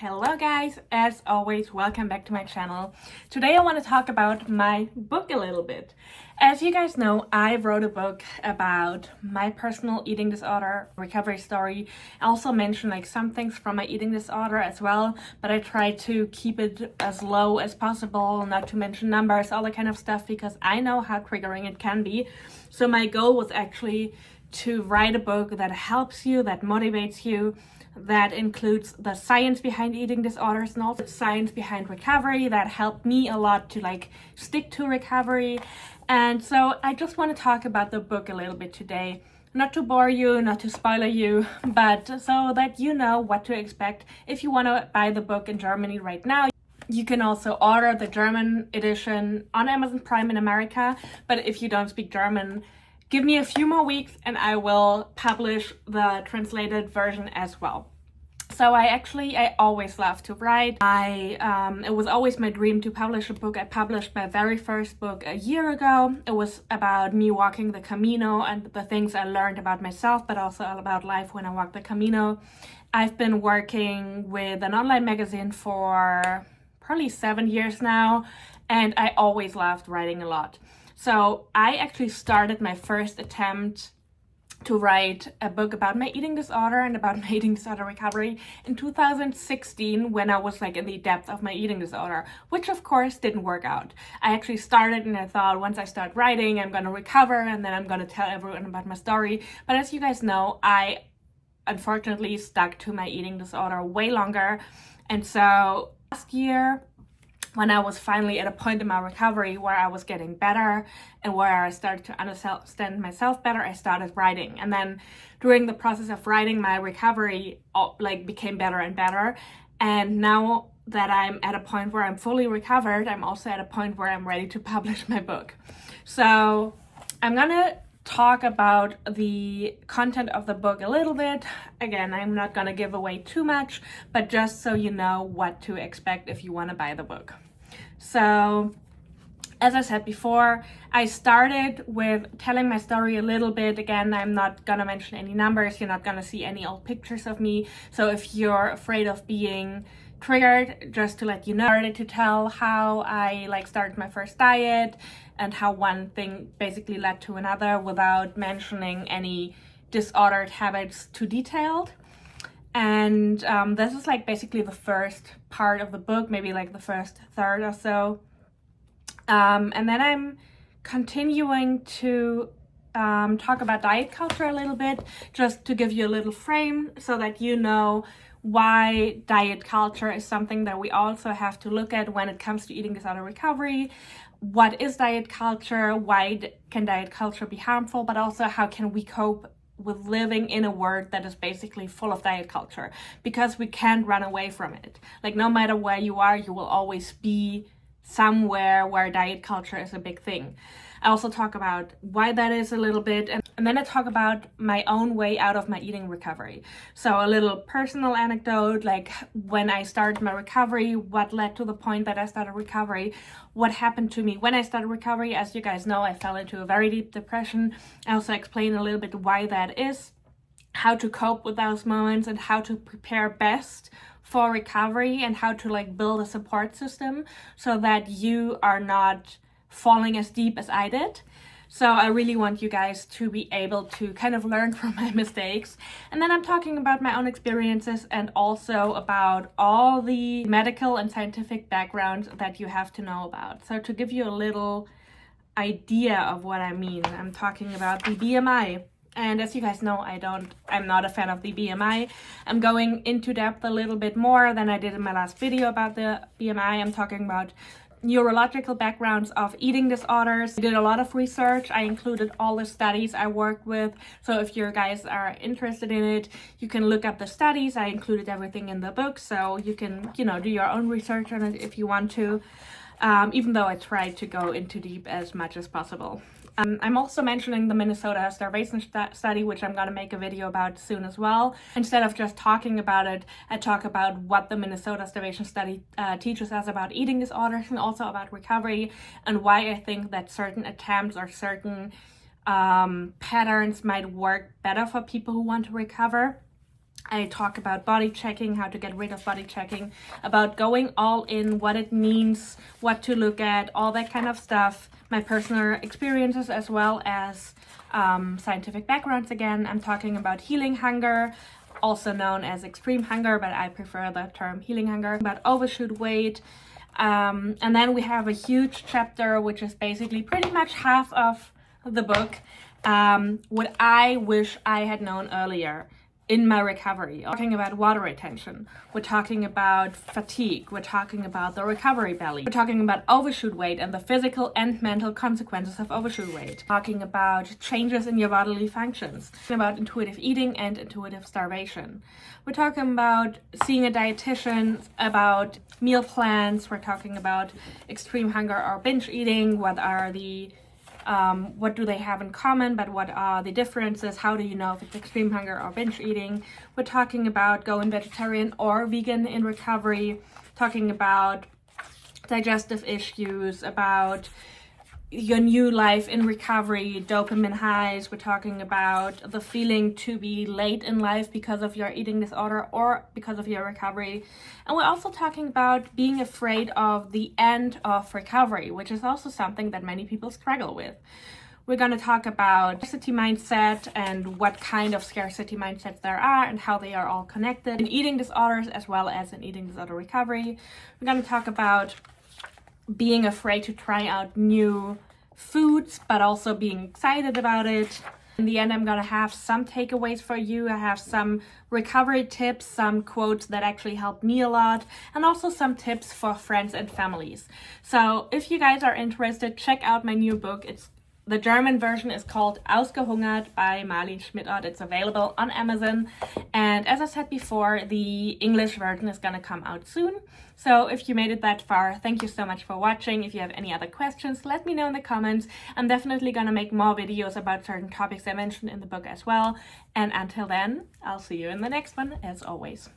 Hello guys, as always, welcome back to my channel. Today I want to talk about my book a little bit. As you guys know, I wrote a book about my personal eating disorder recovery story. I also mentioned some things from my eating disorder as well, but I try to keep it as low as possible, not to mention numbers, all that kind of stuff, because I know how triggering it can be. So my goal was actually to write a book that helps you, that motivates you, that includes the science behind eating disorders and also science behind recovery that helped me a lot to stick to recovery. And so I just want to talk about the book a little bit today, not to bore you, not to spoiler you, but so that you know what to expect. If you want to buy the book in Germany right now, you can also order the German edition on Amazon Prime in America. But if you don't speak German, give me a few more weeks and I will publish the translated version as well. So I always loved to write. It was always my dream to publish a book. I published my very first book a year ago. It was about me walking the Camino and the things I learned about myself, but also all about life when I walked the Camino. I've been working with an online magazine for probably 7 years now, and I always loved writing a lot. So I actually started my first attempt to write a book about my eating disorder and about my eating disorder recovery in 2016 when I was in the depth of my eating disorder, which of course didn't work out. I actually started and I thought once I start writing, I'm going to recover and then I'm going to tell everyone about my story. But as you guys know, I unfortunately stuck to my eating disorder way longer. And so last year, when I was finally at a point in my recovery where I was getting better and where I started to understand myself better, I started writing. And then during the process of writing, my recovery became better and better. And now that I'm at a point where I'm fully recovered, I'm also at a point where I'm ready to publish my book. So I'm gonna talk about the content of the book a little bit. Again, I'm not gonna give away too much, but just so you know what to expect if you want to buy the book. So as I said before, I started with telling my story a little bit. Again, I'm not gonna mention any numbers. You're not gonna see any old pictures of me. So if you're afraid of being triggered, just to let you know, I started to tell how I started my first diet and how one thing basically led to another without mentioning any disordered habits too detailed. And this is basically the first part of the book, maybe the first third or so. And then I'm continuing to talk about diet culture a little bit, just to give you a little frame so that you know why diet culture is something that we also have to look at when it comes to eating disorder recovery. What is diet culture? Why can diet culture be harmful? But also how can we cope with living in a world that is basically full of diet culture, because we can't run away from it. No matter where you are, you will always be somewhere where diet culture is a big thing. I also talk about why that is a little bit, and then I talk about my own way out of my eating recovery. So a little personal anecdote, when I started my recovery, what led to the point that I started recovery, what happened to me when I started recovery. As you guys know, I fell into a very deep depression. I also explain a little bit why that is, how to cope with those moments, and how to prepare best for recovery, and how to build a support system so that you are not falling as deep as I did. So I really want you guys to be able to kind of learn from my mistakes. And then I'm talking about my own experiences and also about all the medical and scientific background that you have to know about. So to give you a little idea of what I mean, I'm talking about the BMI. And as you guys know, I'm not a fan of the BMI. I'm going into depth a little bit more than I did in my last video about the BMI. I'm talking about neurological backgrounds of eating disorders. I did a lot of research. I included all the studies I worked with. So if you guys are interested in it, you can look up the studies. I included everything in the book, so you can, do your own research on it if you want to, even though I tried to go into deep as much as possible. I'm also mentioning the Minnesota starvation study, which I'm going to make a video about soon as well. Instead of just talking about it, I talk about what the Minnesota starvation study teaches us about eating disorders and also about recovery, and why I think that certain attempts or certain patterns might work better for people who want to recover. I talk about body checking, how to get rid of body checking, about going all in, what it means, what to look at, all that kind of stuff. My personal experiences as well as scientific backgrounds again. I'm talking about healing hunger, also known as extreme hunger, but I prefer the term healing hunger. About overshoot weight. And then we have a huge chapter, which is basically pretty much half of the book. What I wish I had known earlier in my recovery. We're talking about water retention. We're talking about fatigue. We're talking about the recovery belly. We're talking about overshoot weight and the physical and mental consequences of overshoot weight. Talking about changes in your bodily functions. Talking about intuitive eating and intuitive starvation. We're talking about seeing a dietitian, about meal plans. We're talking about extreme hunger or binge eating. What do they have in common, but what are the differences? How do you know if it's extreme hunger or binge eating? We're talking about going vegetarian or vegan in recovery, talking about digestive issues, about your new life in recovery, dopamine highs. We're talking about the feeling to be late in life because of your eating disorder or because of your recovery. And we're also talking about being afraid of the end of recovery, which is also something that many people struggle with. We're going to talk about scarcity mindset and what kind of scarcity mindsets there are and how they are all connected in eating disorders as well as in eating disorder recovery. We're going to talk about being afraid to try out new foods, but also being excited about it. In the end, I'm gonna have some takeaways for you. I have some recovery tips, some quotes that actually helped me a lot, and also some tips for friends and families. So if you guys are interested, check out my new book. The German version is called Ausgehungert by Marlene Schmidott. It's available on Amazon. And as I said before, the English version is going to come out soon. So if you made it that far, thank you so much for watching. If you have any other questions, let me know in the comments. I'm definitely going to make more videos about certain topics I mentioned in the book as well. And until then, I'll see you in the next one, as always.